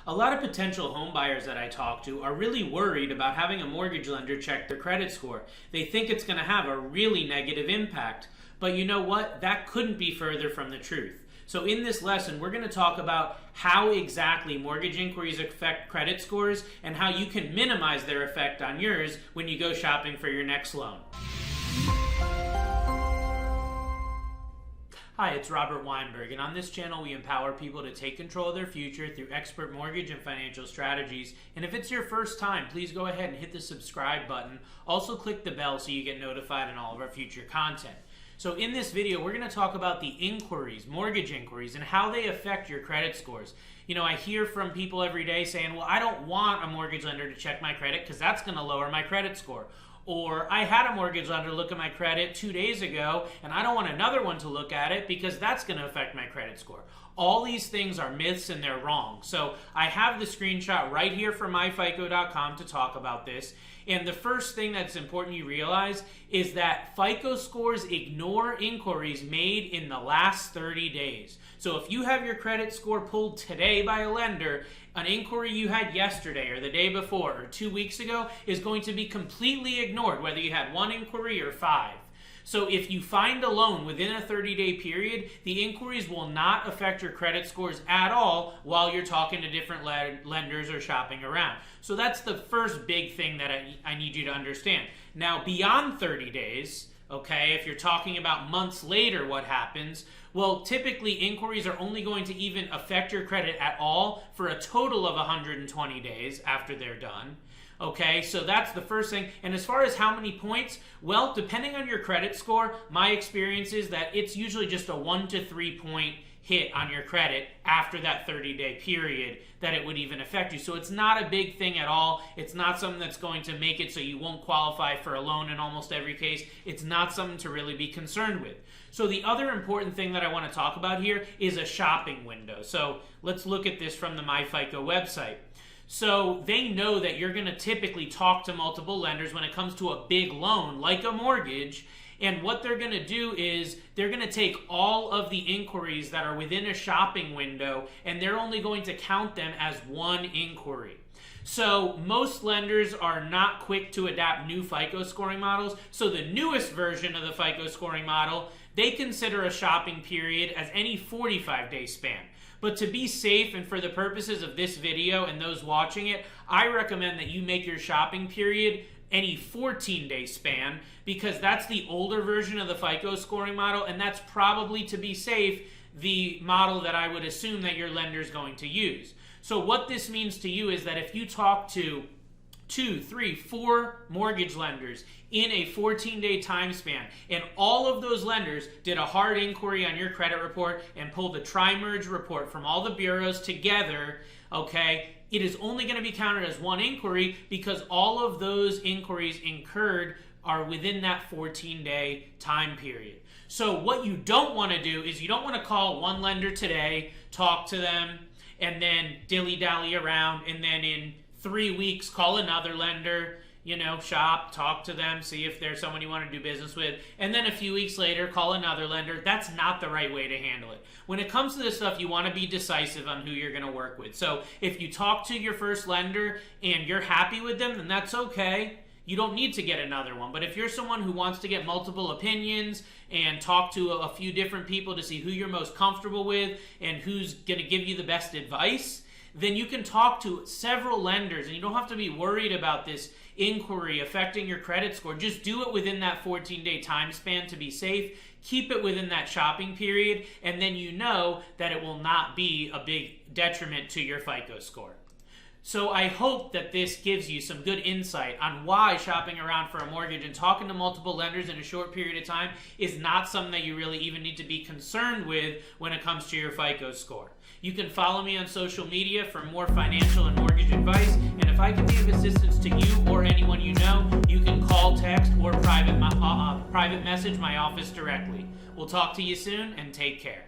A lot of potential home buyers that I talk to are really worried about having a mortgage lender check their credit score. They think it's going to have a really negative impact. But you know what? That couldn't be further from the truth. So in this lesson, we're going to talk about how exactly mortgage inquiries affect credit scores and how you can minimize their effect on yours when you go shopping for your next loan. Hi, it's Robert Weinberg, and on this channel we empower people to take control of their future through expert mortgage and financial strategies. And if it's your first time, please go ahead and hit the subscribe button. Also click the bell so you get notified on all of our future content. So in this video, we're going to talk about the inquiries, mortgage inquiries, and how they affect your credit scores. You know, I hear from people every day saying, well, I don't want a mortgage lender to check my credit because that's going to lower my credit score. Or I had a mortgage lender look at my credit 2 days ago and I don't want another one to look at it because that's going to affect my credit score. All these things are myths and they're wrong. So I have the screenshot right here from myfico.com to talk about this. And the first thing that's important you realize is that FICO scores ignore inquiries made in the last 30 days. So if you have your credit score pulled today by a lender, an inquiry you had yesterday or the day before or 2 weeks ago is going to be completely ignored, whether you had one inquiry or 5. So if you find a loan within a 30-day period, the inquiries will not affect your credit scores at all while you're talking to different lenders or shopping around. So that's the first big thing that I need you to understand. Now, beyond 30 days, okay, if you're talking about months later, what happens? Well, typically inquiries are only going to even affect your credit at all for a total of 120 days after they're done. Okay, so that's the first thing. And as far as how many points, well, depending on your credit score, my experience is that it's usually just a 1 to 3 point hit on your credit after that 30-day period that it would even affect you. So it's not a big thing at all. It's not something that's going to make it so you won't qualify for a loan in almost every case. It's not something to really be concerned with. So the other important thing that I want to talk about here is a shopping window. So let's look at this from the MyFICO website. So they know that you're going to typically talk to multiple lenders when it comes to a big loan like a mortgage. And what they're going to do is they're going to take all of the inquiries that are within a shopping window and they're only going to count them as one inquiry. So most lenders are not quick to adapt new FICO scoring models. So the newest version of the FICO scoring model, they consider a shopping period as any 45-day span. But to be safe and for the purposes of this video and those watching it, I recommend that you make your shopping period any 14-day span because that's the older version of the FICO scoring model, and that's probably, to be safe, the model that I would assume that your lender is going to use. So what this means to you is that if you talk to 2, 3, 4 mortgage lenders in a 14-day time span, and all of those lenders did a hard inquiry on your credit report and pulled a tri-merge report from all the bureaus together, okay, it is only going to be counted as one inquiry because all of those inquiries incurred are within that 14-day time period. So what you don't want to do is you don't want to call one lender today, talk to them, and then dilly-dally around, and then in 3 weeks call another lender, you know, shop, talk to them, see if there's someone you want to do business with, and then a few weeks later call another lender. That's not the right way to handle it. When it comes to this stuff, you want to be decisive on who you're going to work with. So if you talk to your first lender and you're happy with them, then that's okay. You don't need to get another one. But if you're someone who wants to get multiple opinions and talk to a few different people to see who you're most comfortable with and who's going to give you the best advice, then you can talk to several lenders and you don't have to be worried about this inquiry affecting your credit score. Just do it within that 14-day time span to be safe. Keep it within that shopping period, and then you know that it will not be a big detriment to your FICO score. So I hope that this gives you some good insight on why shopping around for a mortgage and talking to multiple lenders in a short period of time is not something that you really even need to be concerned with when it comes to your FICO score. You can follow me on social media for more financial and mortgage advice, and if I can be of assistance to you or anyone you know, you can call, text, or private message my office directly. We'll talk to you soon, and take care.